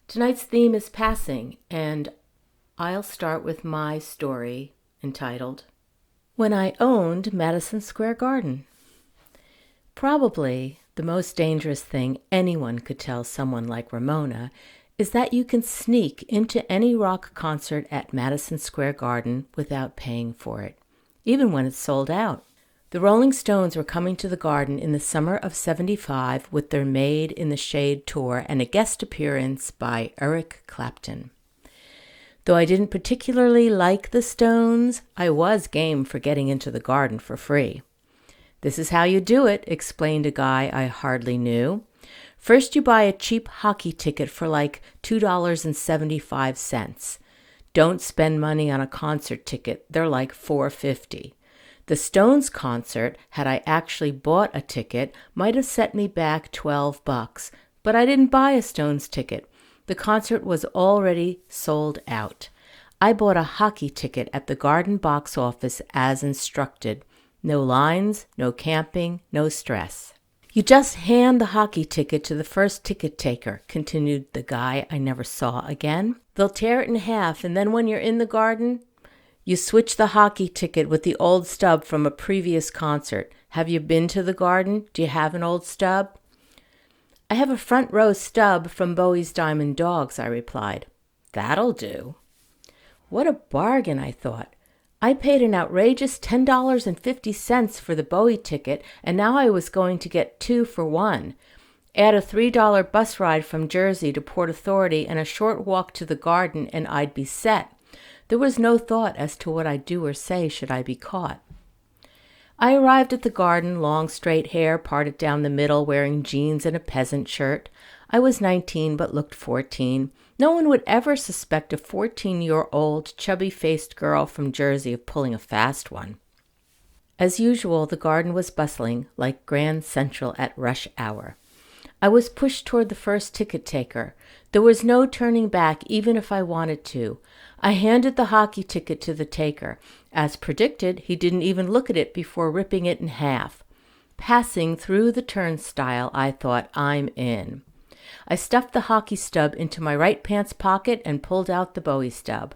Tonight's theme is passing, and I'll start with my story entitled, When I Owned Madison Square Garden. Probably the most dangerous thing anyone could tell someone like Ramona is that you can sneak into any rock concert at Madison Square Garden without paying for it, even when it's sold out. The Rolling Stones were coming to the Garden in the summer of '75 with their Made in the Shade tour and a guest appearance by Eric Clapton. Though I didn't particularly like the Stones, I was game for getting into the Garden for free. "This is how you do it," explained a guy I hardly knew. "First you buy a cheap hockey ticket for like $2.75. Don't spend money on a concert ticket. They're like $4.50. The Stones concert, had I actually bought a ticket, might have set me back $12, but I didn't buy a Stones ticket. The concert was already sold out. I bought a hockey ticket at the Garden box office as instructed. No lines, no camping, no stress. You just hand the hockey ticket to the first ticket taker," continued the guy I never saw again. "They'll tear it in half, and then when you're in the Garden, you switch the hockey ticket with the old stub from a previous concert. Have you been to the Garden? Do you have an old stub?" "I have a front row stub from Bowie's Diamond Dogs," I replied. "That'll do." What a bargain, I thought. I paid an outrageous $10.50 for the Bowie ticket, and now I was going to get 2 for 1. Add a $3 bus ride from Jersey to Port Authority and a short walk to the Garden, and I'd be set. There was no thought as to what I'd do or say should I be caught. I arrived at the Garden, long straight hair parted down the middle, wearing jeans and a peasant shirt. I was 19 but looked 14. No one would ever suspect a 14-year-old chubby-faced girl from Jersey of pulling a fast one. As usual, the Garden was bustling, like Grand Central at rush hour. I was pushed toward the first ticket taker. There was no turning back, even if I wanted to. I handed the hockey ticket to the taker. As predicted, he didn't even look at it before ripping it in half. Passing through the turnstile, I thought, I'm in. I stuffed the hockey stub into my right pants pocket and pulled out the Bowie stub.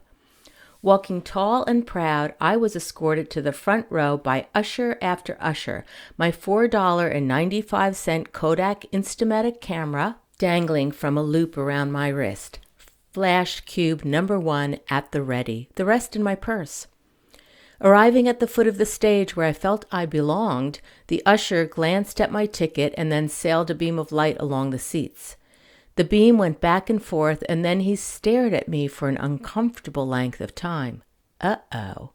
Walking tall and proud, I was escorted to the front row by usher after usher, my $4.95 Kodak Instamatic camera dangling from a loop around my wrist. Flash cube number 1 at the ready, the rest in my purse. Arriving at the foot of the stage where I felt I belonged, the usher glanced at my ticket and then sailed a beam of light along the seats. The beam went back and forth, and then he stared at me for an uncomfortable length of time. Uh-oh.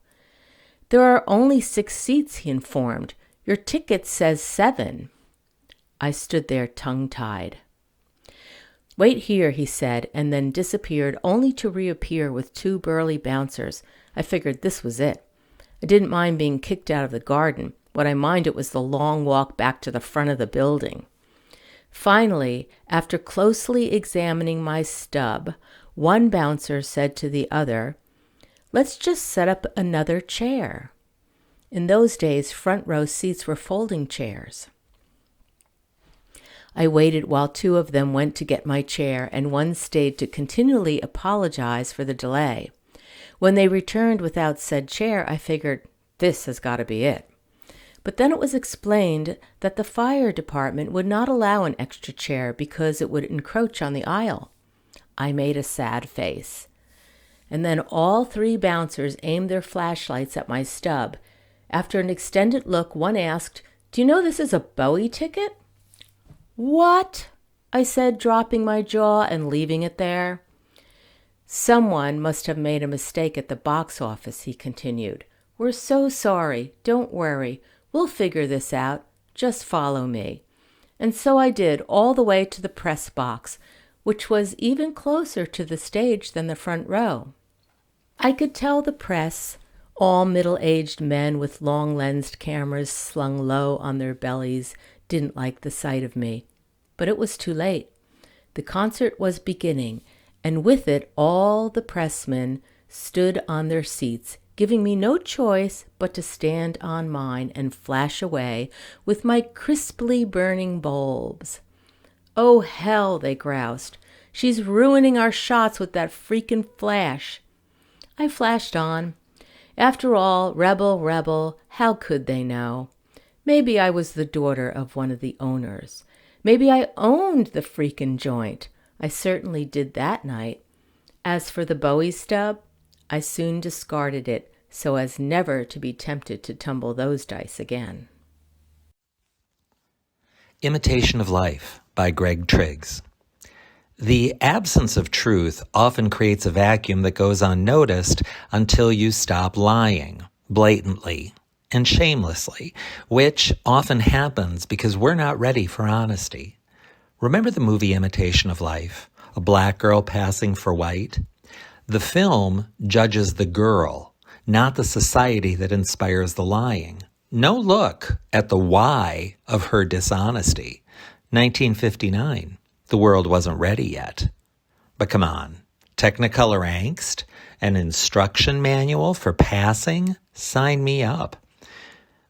"There are only 6 seats," he informed. "Your ticket says 7. I stood there tongue-tied. "Wait here," he said, and then disappeared, only to reappear with 2 burly bouncers. I figured this was it. I didn't mind being kicked out of the Garden. What I minded was the long walk back to the front of the building. Finally, after closely examining my stub, one bouncer said to the other, "Let's just set up another chair." In those days, front row seats were folding chairs. I waited while 2 of them went to get my chair, and one stayed to continually apologize for the delay. When they returned without said chair, I figured, this has got to be it. But then it was explained that the fire department would not allow an extra chair because it would encroach on the aisle. I made a sad face. And then all 3 bouncers aimed their flashlights at my stub. After an extended look, one asked, "Do you know this is a Bowie ticket?" "What?" I said, dropping my jaw and leaving it there. "Someone must have made a mistake at the box office," he continued. "We're so sorry. Don't worry. We'll figure this out. Just follow me." And so I did, all the way to the press box, which was even closer to the stage than the front row. I could tell the press, all middle-aged men with long-lensed cameras slung low on their bellies, didn't like the sight of me. But it was too late. The concert was beginning, and with it all the pressmen stood on their seats, giving me no choice but to stand on mine and flash away with my crisply burning bulbs. "Oh, hell," they groused. She's ruining our shots with that freaking flash. I flashed on. After all, rebel, how could they know? Maybe I was the daughter of one of the owners. Maybe I owned the freaking joint. I certainly did that night. As for the Bowie stub, I soon discarded it so as never to be tempted to tumble those dice again. Imitation of Life by Greg Triggs. The absence of truth often creates a vacuum that goes unnoticed until you stop lying, blatantly and shamelessly, which often happens because we're not ready for honesty. Remember the movie Imitation of Life, a black girl passing for white? The film judges the girl, not the society that inspires the lying. No look at the why of her dishonesty. 1959. The world wasn't ready yet. But come on, Technicolor angst, an instruction manual for passing? Sign me up.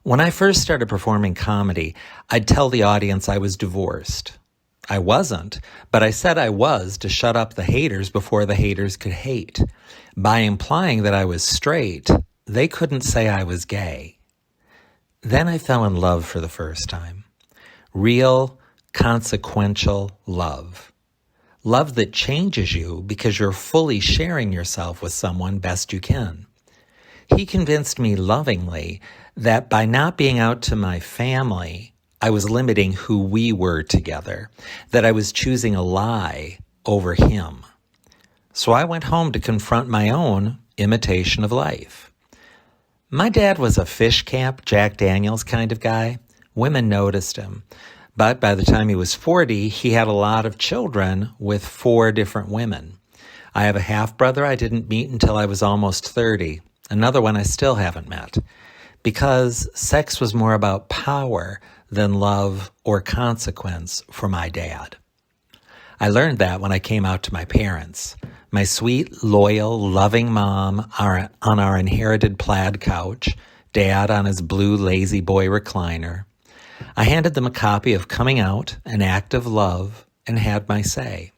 When I first started performing comedy, I'd tell the audience I was divorced. I wasn't, but I said I was to shut up the haters before the haters could hate. By implying that I was straight, they couldn't say I was gay. Then I fell in love for the first time. Real, consequential love. Love that changes you because you're fully sharing yourself with someone best you can. He convinced me lovingly that by not being out to my family, I was limiting who we were together, that I was choosing a lie over him. So I went home to confront my own imitation of life. My dad was a fish camp, Jack Daniels kind of guy. Women noticed him. But by the time he was 40, he had a lot of children with 4 different women. I have a half-brother I didn't meet until I was almost 30. Another one I still haven't met. Because sex was more about power than love or consequence for my dad. I learned that when I came out to my parents. My sweet, loyal, loving mom on our inherited plaid couch, dad on his blue lazy boy recliner. I handed them a copy of Coming Out, An Act of Love, and had my say.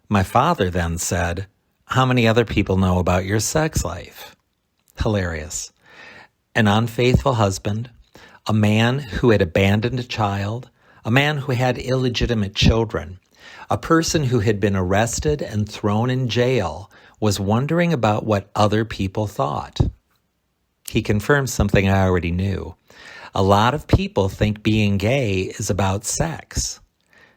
My father then said, "How many other people know about your sex life?" Hilarious. An unfaithful husband, a man who had abandoned a child, a man who had illegitimate children, a person who had been arrested and thrown in jail was wondering about what other people thought. He confirmed something I already knew. A lot of people think being gay is about sex.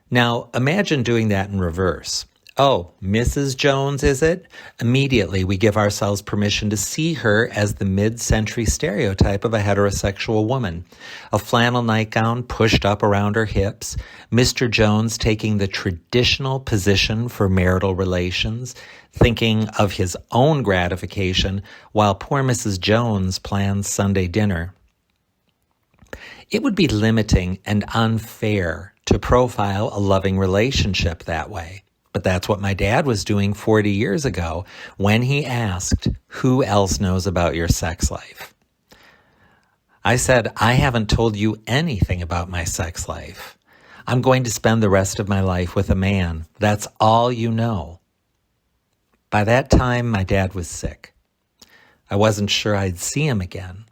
Now, imagine doing that in reverse. Oh, Mrs. Jones, is it? Immediately, we give ourselves permission to see her as the mid-century stereotype of a heterosexual woman. A flannel nightgown pushed up around her hips, Mr. Jones taking the traditional position for marital relations, thinking of his own gratification while poor Mrs. Jones plans Sunday dinner. It would be limiting and unfair to profile a loving relationship that way. But that's what my dad was doing 40 years ago when he asked, "Who else knows about your sex life?" I said, "I haven't told you anything about my sex life. I'm going to spend the rest of my life with a man. That's all you know." By that time, my dad was sick. I wasn't sure I'd see him again.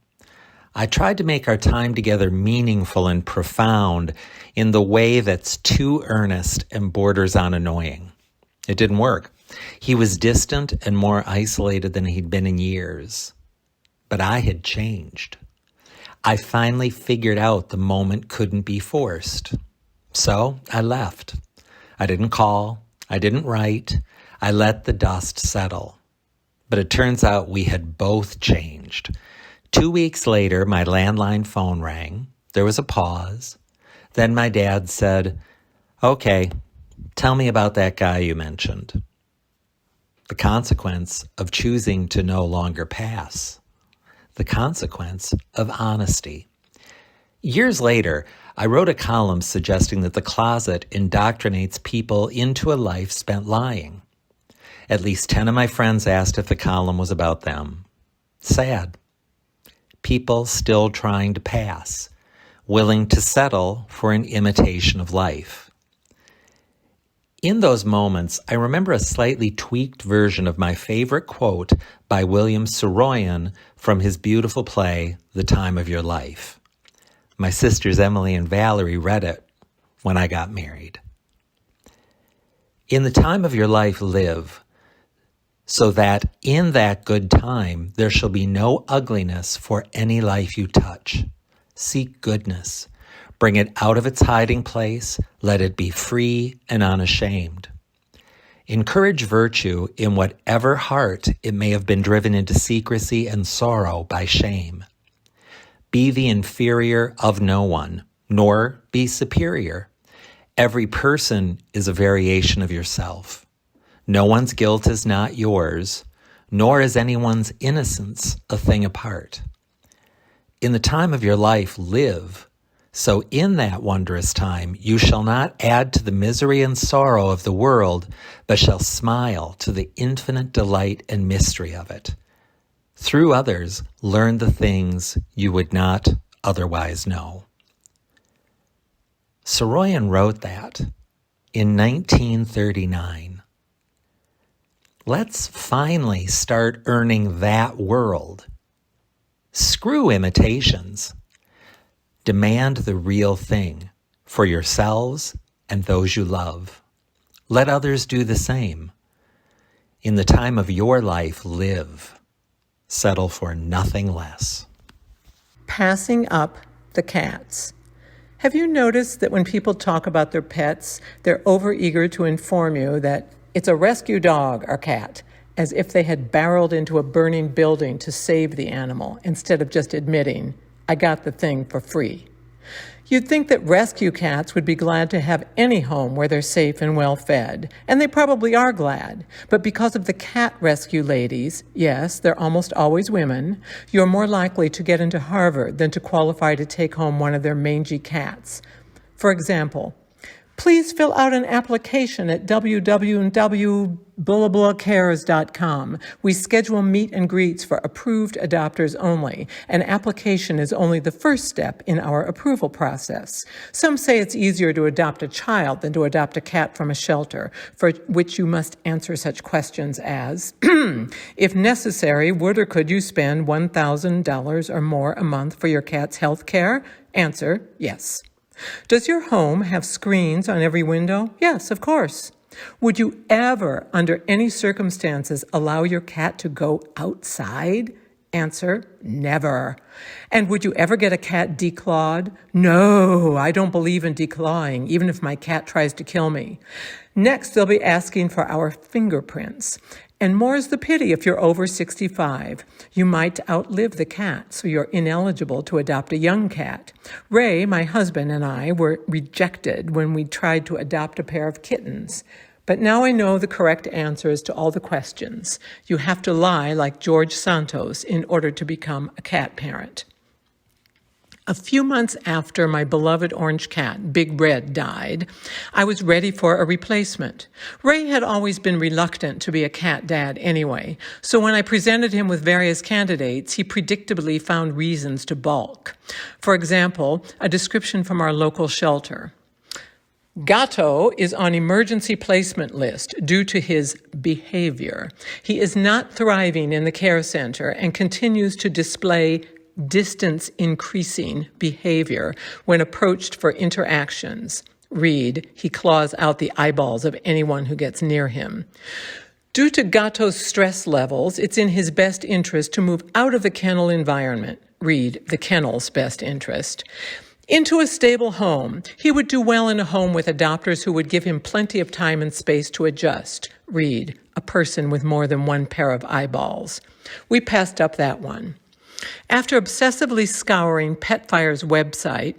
I tried to make our time together meaningful and profound in the way that's too earnest and borders on annoying. It didn't work. He was distant and more isolated than he'd been in years. But I had changed. I finally figured out the moment couldn't be forced. So I left. I didn't call. I didn't write. I let the dust settle. But it turns out we had both changed. 2 weeks later, my landline phone rang. There was a pause. Then my dad said, "Okay, tell me about that guy you mentioned." The consequence of choosing to no longer pass. The consequence of honesty. Years later, I wrote a column suggesting that the closet indoctrinates people into a life spent lying. At least 10 of my friends asked if the column was about them. Sad. People still trying to pass, willing to settle for an imitation of life. In those moments, I remember a slightly tweaked version of my favorite quote by William Saroyan from his beautiful play, The Time of Your Life. My sisters Emily and Valerie read it when I got married. In the time of your life live, so that in that good time there shall be no ugliness for any life you touch. Seek goodness. Bring it out of its hiding place. Let it be free and unashamed. Encourage virtue in whatever heart it may have been driven into secrecy and sorrow by shame. Be the inferior of no one, nor be superior. Every person is a variation of yourself. No one's guilt is not yours, nor is anyone's innocence a thing apart. In the time of your life, live, so in that wondrous time you shall not add to the misery and sorrow of the world, but shall smile to the infinite delight and mystery of it. Through others, learn the things you would not otherwise know. Saroyan wrote that in 1939. Let's finally start earning that world. Screw imitations. Demand the real thing for yourselves and those you love. Let others do the same. In the time of your life, live. Settle for nothing less. Passing up the cats. Have you noticed that when people talk about their pets, they're overeager to inform you that it's a rescue dog or cat, as if they had barreled into a burning building to save the animal, instead of just admitting, I got the thing for free. You'd think that rescue cats would be glad to have any home where they're safe and well fed, and they probably are glad. But because of the cat rescue ladies, yes, they're almost always women, you're more likely to get into Harvard than to qualify to take home one of their mangy cats. For example, please fill out an application at www.cares.com. We schedule meet and greets for approved adopters only. An application is only the first step in our approval process. Some say it's easier to adopt a child than to adopt a cat from a shelter, for which you must answer such questions as, if necessary, would or could you spend $1,000 or more a month for your cat's health care? Answer, yes. Does your home have screens on every window? Yes, of course. Would you ever, under any circumstances, allow your cat to go outside? Answer, never. And would you ever get a cat declawed? No, I don't believe in declawing, even if my cat tries to kill me. Next, they'll be asking for our fingerprints. And more's the pity if you're over 65. You might outlive the cat, so you're ineligible to adopt a young cat. Ray, my husband, and I were rejected when we tried to adopt a pair of kittens. But now I know the correct answers to all the questions. You have to lie like George Santos in order to become a cat parent. A few months after my beloved orange cat, Big Red, died, I was ready for a replacement. Ray had always been reluctant to be a cat dad anyway, so when I presented him with various candidates, he predictably found reasons to balk. For example, a description from our local shelter. Gato is on emergency placement list due to his behavior. He is not thriving in the care center and continues to display distance-increasing behavior when approached for interactions. Read, he claws out the eyeballs of anyone who gets near him. Due to Gato's stress levels, it's in his best interest to move out of the kennel environment. Read, the kennel's best interest. Into a stable home. He would do well in a home with adopters who would give him plenty of time and space to adjust. Read, a person with more than one pair of eyeballs. We passed up that one. After obsessively scouring Petfinder's website,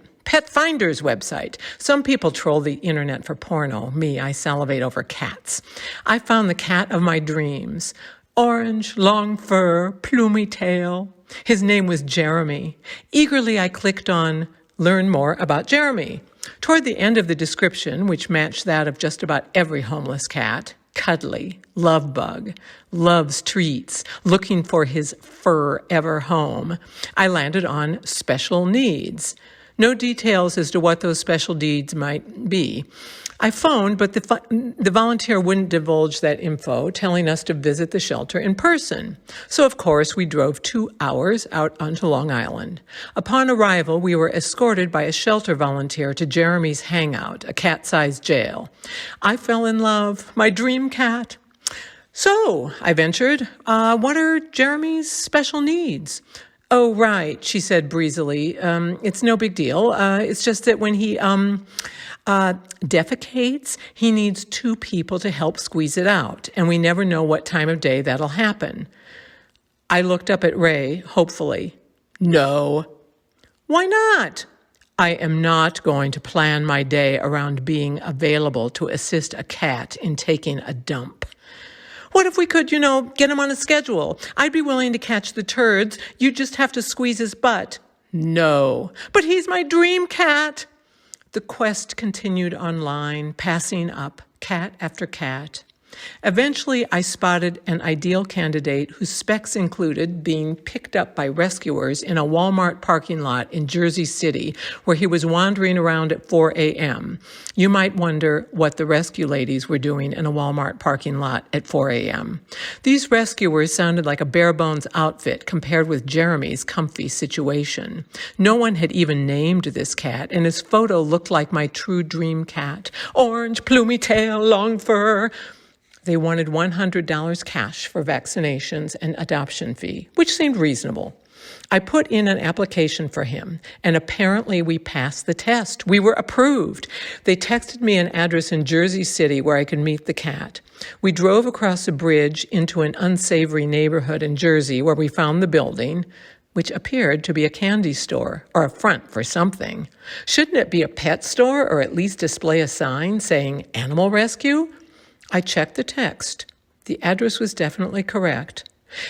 some people troll the internet for porno. Me, I salivate over cats. I found the cat of my dreams. Orange, long fur, plumy tail. His name was Jeremy. Eagerly, I clicked on Learn More About Jeremy. Toward the end of the description, which matched that of just about every homeless cat, cuddly, love bug, loves treats, looking for his forever home, I landed on special needs. No details as to what those special needs might be. I phoned, but the volunteer wouldn't divulge that info, telling us to visit the shelter in person. So, of course, we drove 2 hours out onto Long Island. Upon arrival, we were escorted by a shelter volunteer to Jeremy's hangout, a cat-sized jail. I fell in love. My dream cat. So, I ventured, what are Jeremy's special needs? Oh, right, she said breezily. It's no big deal. It's just that when he defecates, he needs 2 people to help squeeze it out, and we never know what time of day that'll happen. I looked up at Ray, hopefully. No. Why not? I am not going to plan my day around being available to assist a cat in taking a dump. What if we could, get him on a schedule? I'd be willing to catch the turds. You just have to squeeze his butt. No. But he's my dream cat. The quest continued online, passing up cat after cat. Eventually, I spotted an ideal candidate whose specs included being picked up by rescuers in a Walmart parking lot in Jersey City, where he was wandering around at 4 a.m. You might wonder what the rescue ladies were doing in a Walmart parking lot at 4 a.m. These rescuers sounded like a bare-bones outfit compared with Jeremy's comfy situation. No one had even named this cat, and his photo looked like my true dream cat. Orange, plumey tail, long fur. They wanted $100 cash for vaccinations and adoption fee, which seemed reasonable. I put in an application for him, and apparently we passed the test. We were approved. They texted me an address in Jersey City where I could meet the cat. We drove across a bridge into an unsavory neighborhood in Jersey where we found the building, which appeared to be a candy store or a front for something. Shouldn't it be a pet store or at least display a sign saying animal rescue? I checked the text. The address was definitely correct.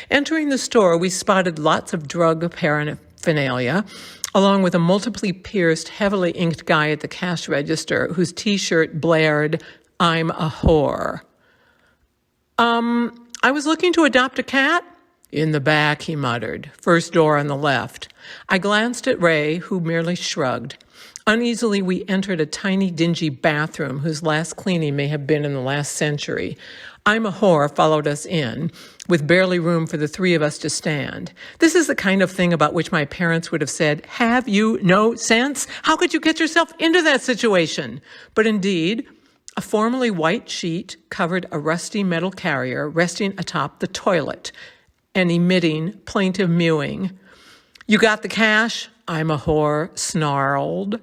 Entering the store, we spotted lots of drug paraphernalia, along with a multiply pierced, heavily inked guy at the cash register whose T-shirt blared, "I'm a whore." I was looking to adopt a cat? In the back, he muttered. First door on the left. I glanced at Ray, who merely shrugged. Uneasily, we entered a tiny, dingy bathroom whose last cleaning may have been in the last century. I'm a whore followed us in, with barely room for the 3 of us to stand. This is the kind of thing about which my parents would have said, "Have you no sense? How could you get yourself into that situation?" But indeed, a formerly white sheet covered a rusty metal carrier resting atop the toilet and emitting plaintive mewing. "You got the cash?" I'm a whore snarled.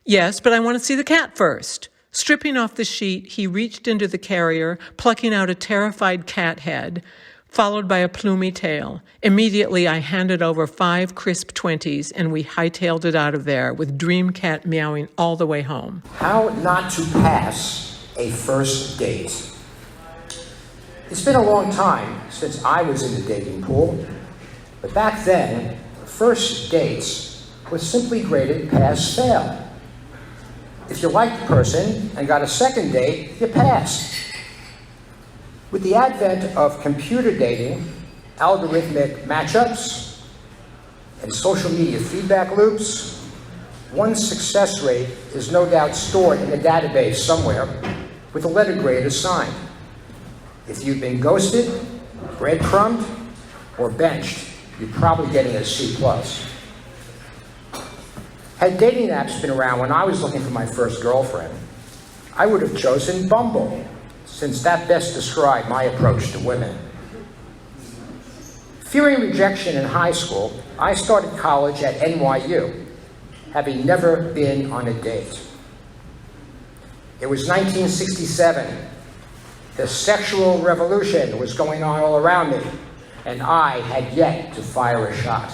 "Yes, but I want to see the cat first." Stripping off the sheet, he reached into the carrier, plucking out a terrified cat head, followed by a plumy tail. Immediately, I handed over 5 crisp 20s, and we hightailed it out of there, with Dream Cat meowing all the way home. How not to pass a first date. It's been a long time since I was in the dating pool, but back then, first dates was simply graded pass-fail. If you liked the person and got a second date, you passed. With the advent of computer dating, algorithmic matchups, and social media feedback loops, one's success rate is no doubt stored in a database somewhere with a letter grade assigned. If you've been ghosted, breadcrumbed, or benched, you're probably getting a C+. Had dating apps been around when I was looking for my first girlfriend, I would have chosen Bumble, since that best described my approach to women. Fearing rejection in high school, I started college at NYU, having never been on a date. It was 1967. The sexual revolution was going on all around me, and I had yet to fire a shot.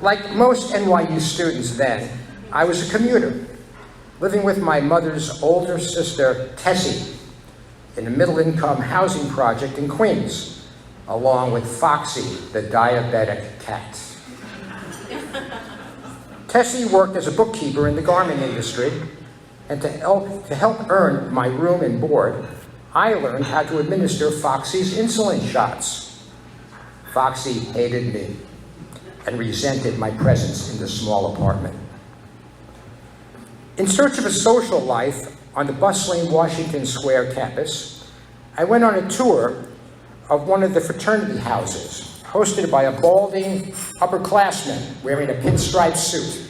Like most NYU students then, I was a commuter, living with my mother's older sister, Tessie, in a middle-income housing project in Queens, along with Foxy, the diabetic cat. Tessie worked as a bookkeeper in the garment industry, and to help earn my room and board, I learned how to administer Foxy's insulin shots. Foxy hated me. and resented my presence in the small apartment. In search of a social life on the bustling Washington Square campus, I went on a tour of one of the fraternity houses, hosted by a balding upperclassman wearing a pinstripe suit.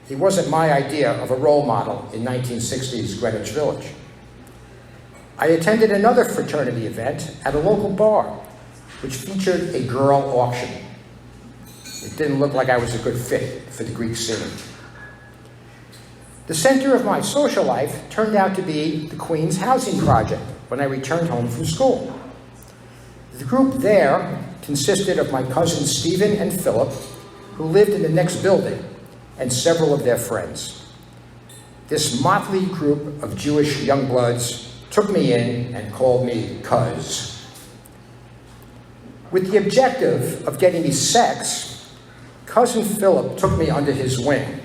He wasn't my idea of a role model in 1960s Greenwich Village. I attended another fraternity event at a local bar, which featured a girl auction. It didn't look like I was a good fit for the Greek scene. The center of my social life turned out to be the Queens Housing Project when I returned home from school. The group there consisted of my cousins Stephen and Philip, who lived in the next building, and several of their friends. This motley group of Jewish young bloods took me in and called me Cuz. With the objective of getting me sex, cousin Philip took me under his wing.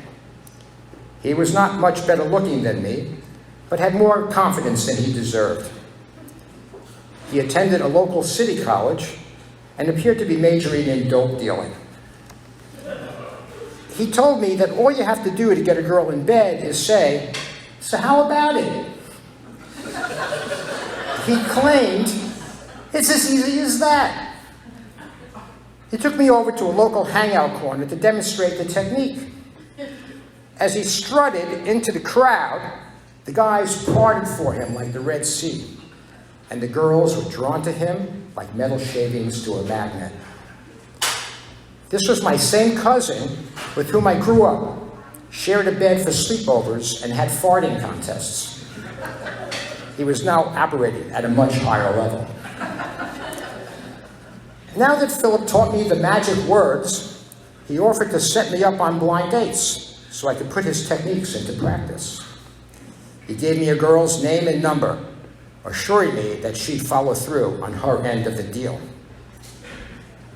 He was not much better looking than me, but had more confidence than he deserved. He attended a local city college and appeared to be majoring in dope dealing. He told me that all you have to do to get a girl in bed is say, "So how about it?" He claimed it's as easy as that. He took me over to a local hangout corner to demonstrate the technique. As he strutted into the crowd, the guys parted for him like the Red Sea, and the girls were drawn to him like metal shavings to a magnet. This was my same cousin with whom I grew up, shared a bed for sleepovers, and had farting contests. He was now operating at a much higher level. Now that Philip taught me the magic words, he offered to set me up on blind dates so I could put his techniques into practice. He gave me a girl's name and number, assuring me that she'd follow through on her end of the deal.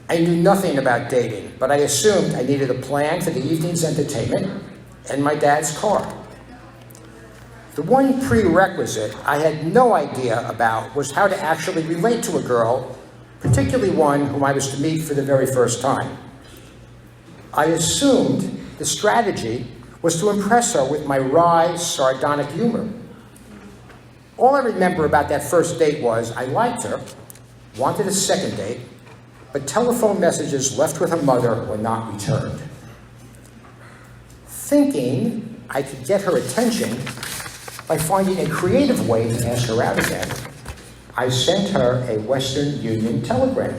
I knew nothing about dating, but I assumed I needed a plan for the evening's entertainment and my dad's car. The one prerequisite I had no idea about was how to actually relate to a girl, particularly one whom I was to meet for the very first time. I assumed the strategy was to impress her with my wry, sardonic humor. All I remember about that first date was I liked her, wanted a second date, but telephone messages left with her mother were not returned. Thinking I could get her attention by finding a creative way to ask her out again, I sent her a Western Union telegram.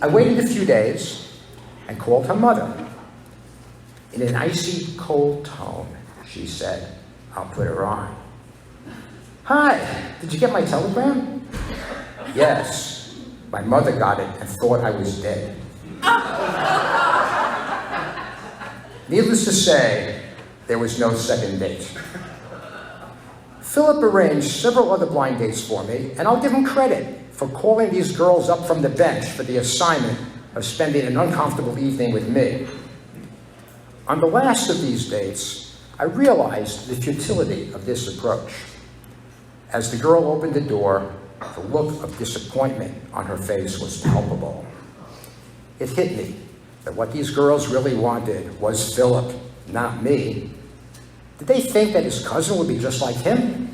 I waited a few days and called her mother. In an icy cold tone, she said, "I'll put her on." "Hi, did you get my telegram?" "Yes, my mother got it and thought I was dead." Needless to say, there was no second date. Philip arranged several other blind dates for me, and I'll give him credit for calling these girls up from the bench for the assignment of spending an uncomfortable evening with me. On the last of these dates, I realized the futility of this approach. As the girl opened the door, the look of disappointment on her face was palpable. It hit me that what these girls really wanted was Philip, not me. Did they think that his cousin would be just like him?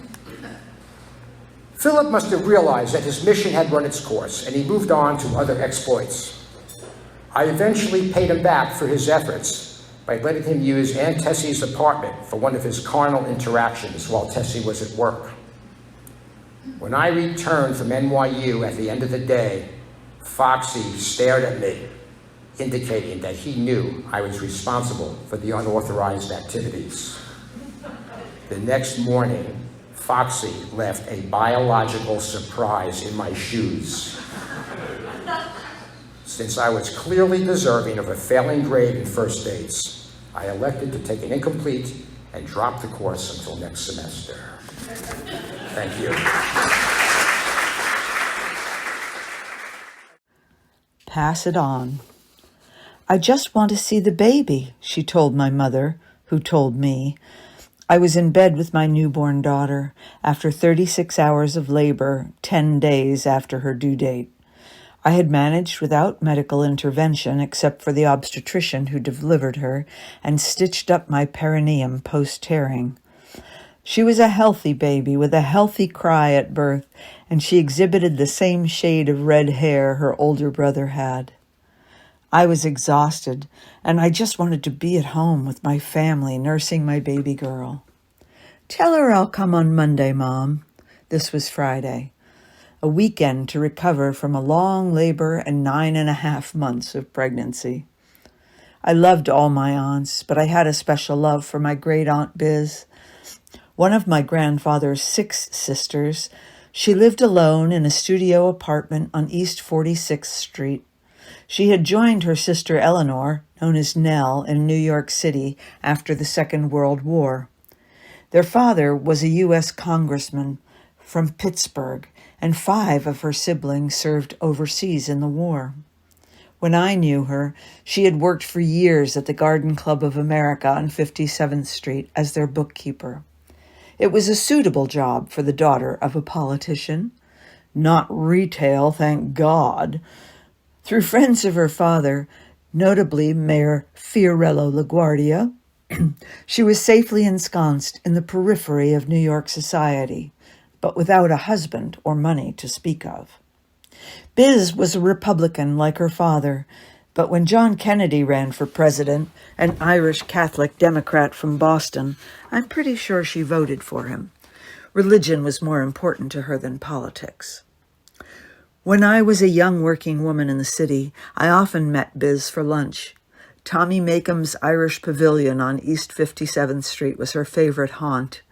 Philip must have realized that his mission had run its course, and he moved on to other exploits. I eventually paid him back for his efforts by letting him use Aunt Tessie's apartment for one of his carnal interactions while Tessie was at work. When I returned from NYU at the end of the day, Foxy stared at me, indicating that he knew I was responsible for the unauthorized activities. The next morning, Foxy left a biological surprise in my shoes. Since I was clearly deserving of a failing grade in first dates, I elected to take an incomplete and drop the course until next semester. Thank you. Pass it on. "I just want to see the baby," she told my mother, who told me. I was in bed with my newborn daughter after 36 hours of labor, 10 days after her due date. I had managed without medical intervention except for the obstetrician who delivered her and stitched up my perineum post-tearing. She was a healthy baby with a healthy cry at birth, and she exhibited the same shade of red hair her older brother had. I was exhausted, and I just wanted to be at home with my family nursing my baby girl. "Tell her I'll come on Monday, Mom." This was Friday, a weekend to recover from a long labor and 9.5 months of pregnancy. I loved all my aunts, but I had a special love for my great-aunt Biz. One of my grandfather's 6 sisters, she lived alone in a studio apartment on East 46th Street. She had joined her sister Eleanor, known as Nell, in New York City after the Second World War. Their father was a U.S. congressman from Pittsburgh, and 5 of her siblings served overseas in the war. When I knew her, she had worked for years at the Garden Club of America on 57th Street as their bookkeeper. It was a suitable job for the daughter of a politician. Not retail, thank God. Through friends of her father, notably Mayor Fiorello LaGuardia, she was safely ensconced in the periphery of New York society, but without a husband or money to speak of. Biz was a Republican like her father, but when John Kennedy ran for president, an Irish Catholic Democrat from Boston, I'm pretty sure she voted for him. Religion was more important to her than politics. When I was a young working woman in the city, I often met Biz for lunch. Tommy Makeham's Irish Pavilion on East 57th Street was her favorite haunt.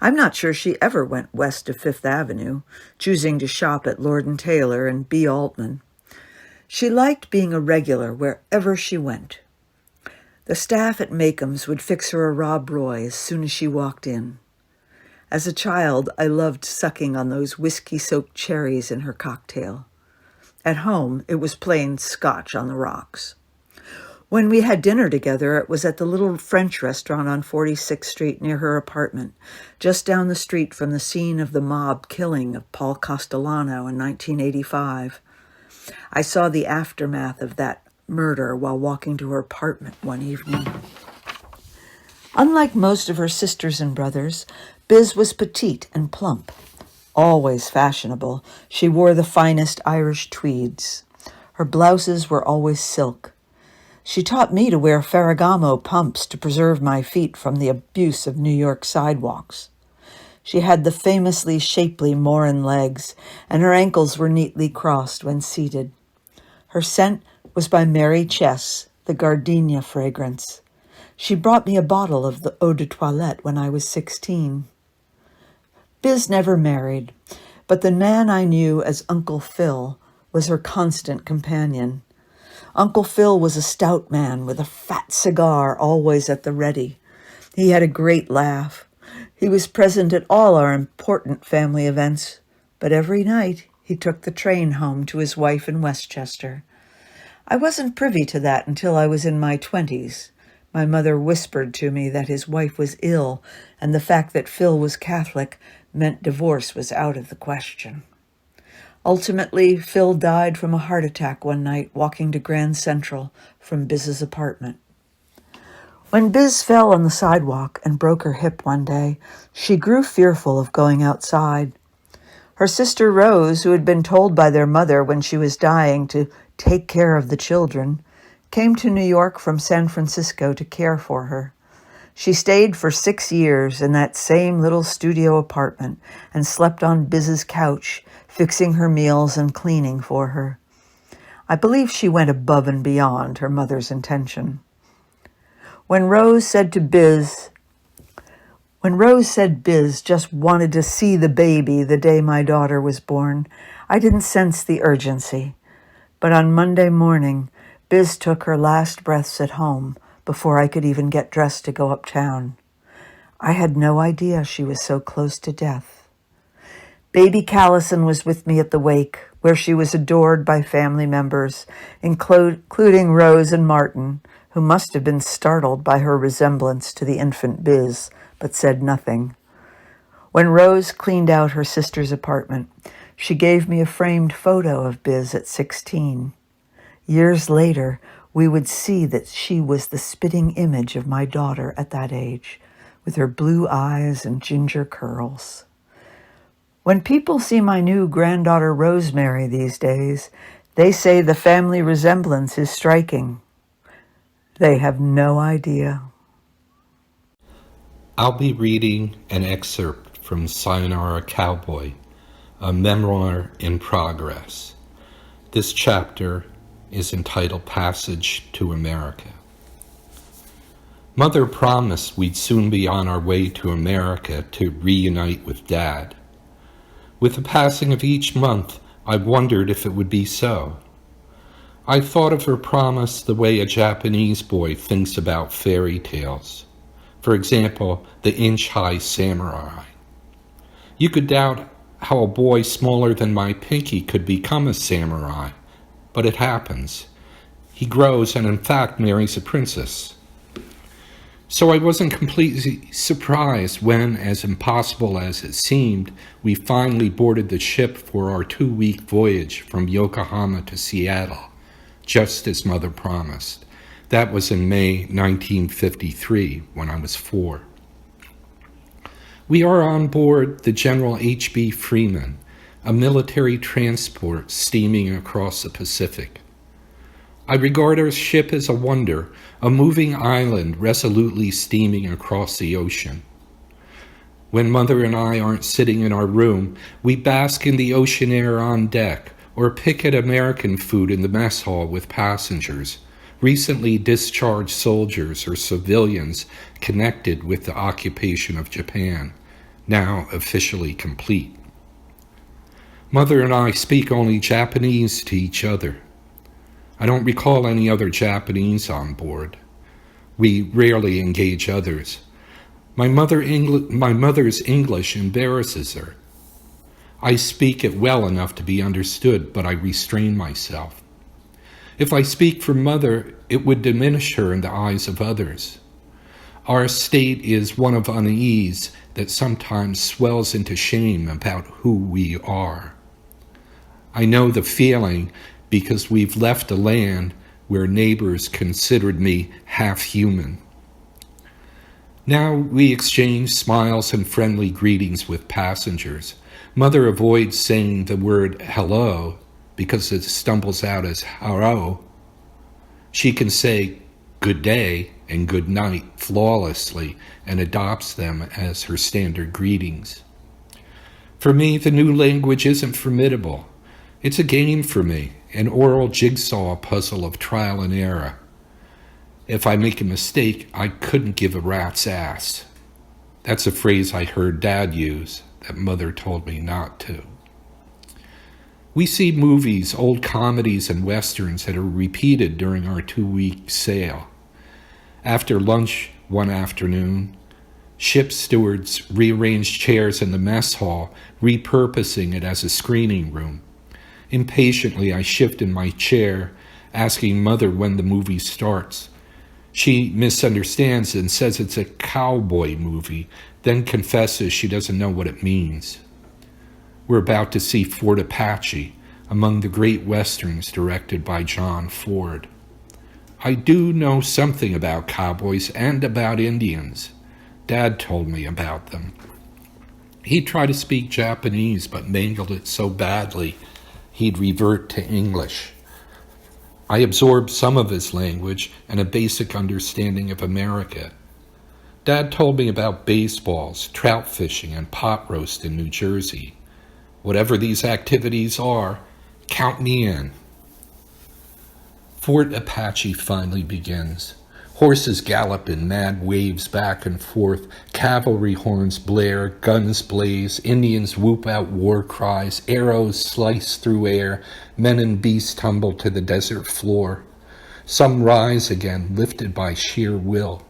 I'm not sure she ever went west of Fifth Avenue, choosing to shop at Lord & Taylor and B. Altman. She liked being a regular wherever she went. The staff at Makeham's would fix her a Rob Roy as soon as she walked in. As a child, I loved sucking on those whiskey-soaked cherries in her cocktail. At home, it was plain scotch on the rocks. When we had dinner together, it was at the little French restaurant on 46th Street near her apartment, just down the street from the scene of the mob killing of Paul Castellano in 1985. I saw the aftermath of that murder while walking to her apartment one evening. Unlike most of her sisters and brothers, Biz was petite and plump. Always fashionable, she wore the finest Irish tweeds. Her blouses were always silk. She taught me to wear Ferragamo pumps to preserve my feet from the abuse of New York sidewalks. She had the famously shapely Morin legs, and her ankles were neatly crossed when seated. Her scent was by Mary Chess, the gardenia fragrance. She brought me a bottle of the eau de toilette when I was 16. Biz never married, but the man I knew as Uncle Phil was her constant companion. Uncle Phil was a stout man with a fat cigar always at the ready. He had a great laugh. He was present at all our important family events, but every night he took the train home to his wife in Westchester. I wasn't privy to that until I was in my 20s. My mother whispered to me that his wife was ill, and the fact that Phil was Catholic meant divorce was out of the question. Ultimately, Phil died from a heart attack one night walking to Grand Central from Biz's apartment. When Biz fell on the sidewalk and broke her hip one day, she grew fearful of going outside. Her sister Rose, who had been told by their mother when she was dying to take care of the children, came to New York from San Francisco to care for her. She stayed for 6 years in that same little studio apartment and slept on Biz's couch, fixing her meals and cleaning for her. I believe she went above and beyond her mother's intention. When Rose said Biz just wanted to see the baby the day my daughter was born, I didn't sense the urgency. But on Monday morning, Biz took her last breaths at home before I could even get dressed to go uptown. I had no idea she was so close to death. Baby Callison was with me at the wake, where she was adored by family members, including Rose and Martin, who must have been startled by her resemblance to the infant Biz, but said nothing. When Rose cleaned out her sister's apartment, She gave me a framed photo of Biz at 16. Years later, we would see that she was the spitting image of my daughter at that age, with her blue eyes and ginger curls. When people see my new granddaughter Rosemary these days, they say the family resemblance is striking. They have no idea. I'll be reading an excerpt from Sayonara Cowboy, a memoir in progress. This chapter is entitled Passage to America. Mother promised we'd soon be on our way to America to reunite with Dad. With the passing of each month, I wondered if it would be so. I thought of her promise the way a Japanese boy thinks about fairy tales. For example, the inch-high samurai. You could doubt how a boy smaller than my pinky could become a samurai, but it happens. He grows and in fact marries a princess. So I wasn't completely surprised when, as impossible as it seemed, we finally boarded the ship for our 2-week voyage from Yokohama to Seattle, just as Mother promised. That was in May 1953, when I was 4. We are on board the General H.B. Freeman, a military transport steaming across the Pacific. I regard our ship as a wonder, a moving island resolutely steaming across the ocean. When Mother and I aren't sitting in our room, we bask in the ocean air on deck, or pick at American food in the mess hall with passengers, recently discharged soldiers or civilians connected with the occupation of Japan, now officially complete. Mother and I speak only Japanese to each other. I don't recall any other Japanese on board. We rarely engage others. My mother's English embarrasses her. I speak it well enough to be understood, but I restrain myself. If I speak for Mother, it would diminish her in the eyes of others. Our state is one of unease that sometimes swells into shame about who we are. I know the feeling because we've left a land where neighbors considered me half-human. Now we exchange smiles and friendly greetings with passengers. Mother avoids saying the word hello because it stumbles out as hello. She can say good day and good night flawlessly and adopts them as her standard greetings. For me, the new language isn't formidable. It's a game for me, an oral jigsaw puzzle of trial and error. If I make a mistake, I couldn't give a rat's ass. That's a phrase I heard Dad use that Mother told me not to. We see movies, old comedies and westerns that are repeated during our 2-week sail. After lunch one afternoon, ship stewards rearranged chairs in the mess hall, repurposing it as a screening room. Impatiently, I shift in my chair, asking Mother when the movie starts. She misunderstands and says it's a cowboy movie, then confesses she doesn't know what it means. We're about to see Fort Apache, among the great westerns directed by John Ford. I do know something about cowboys and about Indians. Dad told me about them. He tried to speak Japanese, but mangled it so badly he'd revert to English. I absorbed some of his language and a basic understanding of America. Dad told me about baseballs, trout fishing, and pot roast in New Jersey. Whatever these activities are, count me in. Fort Apache finally begins. Horses gallop in mad waves back and forth, cavalry horns blare, guns blaze, Indians whoop out war cries, arrows slice through air, men and beasts tumble to the desert floor. Some rise again, lifted by sheer will.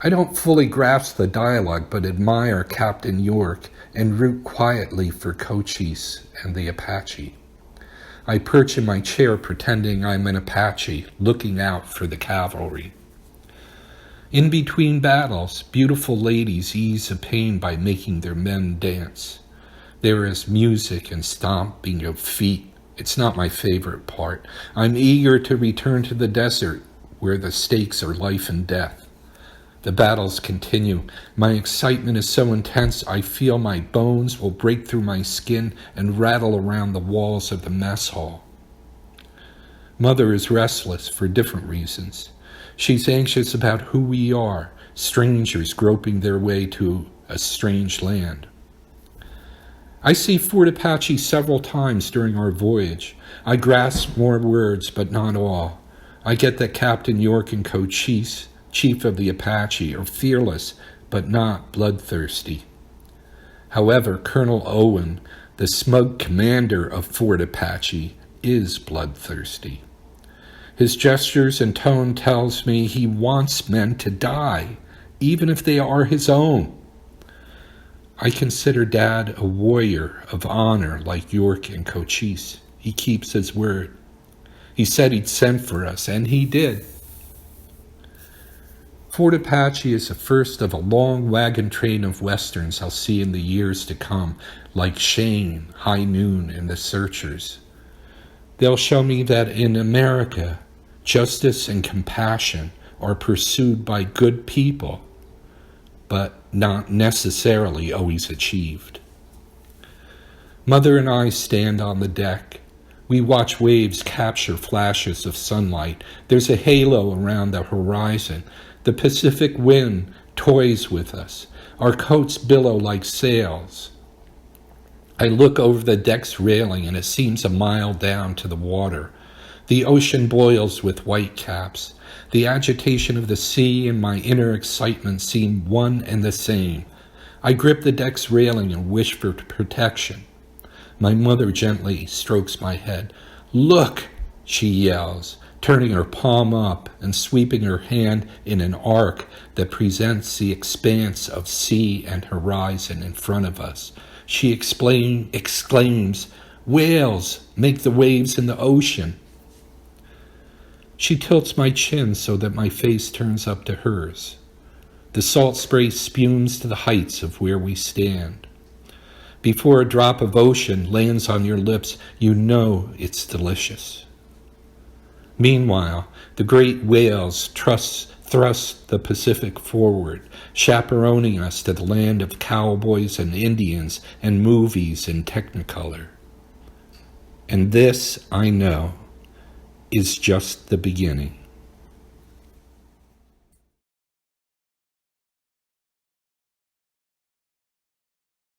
I don't fully grasp the dialogue, but admire Captain York and root quietly for Cochise and the Apache. I perch in my chair pretending I'm an Apache, looking out for the cavalry. In between battles, beautiful ladies ease the pain by making their men dance. There is music and stomping of feet. It's not my favorite part. I'm eager to return to the desert, where the stakes are life and death. The battles continue. My excitement is so intense I feel my bones will break through my skin and rattle around the walls of the mess hall. Mother is restless for different reasons. She's anxious about who we are, strangers groping their way to a strange land. I see Fort Apache several times during our voyage. I grasp more words, but not all. I get that Captain York and Co-Chief, Chief of the Apache, are fearless, but not bloodthirsty. However, Colonel Owen, the smug commander of Fort Apache, is bloodthirsty. His gestures and tone tells me he wants men to die, even if they are his own. I consider Dad a warrior of honor like York and Cochise. He keeps his word. He said he'd send for us, and he did. Fort Apache is the first of a long wagon train of westerns I'll see in the years to come, like Shane, High Noon, and The Searchers. They'll show me that in America, justice and compassion are pursued by good people, but not necessarily always achieved. Mother and I stand on the deck. We watch waves capture flashes of sunlight. There's a halo around the horizon. The Pacific wind toys with us. Our coats billow like sails. I look over the deck's railing and it seems a mile down to the water. The ocean boils with whitecaps. The agitation of the sea and my inner excitement seem one and the same. I grip the deck's railing and wish for protection. My mother gently strokes my head. "Look," she yells, turning her palm up and sweeping her hand in an arc that presents the expanse of sea and horizon in front of us. She exclaims, "Whales make the waves in the ocean." She tilts my chin so that my face turns up to hers. The salt spray spumes to the heights of where we stand. Before a drop of ocean lands on your lips, you know it's delicious. Meanwhile, the great whales thrust the Pacific forward, chaperoning us to the land of cowboys and Indians and movies in Technicolor. And this, I know, is just the beginning.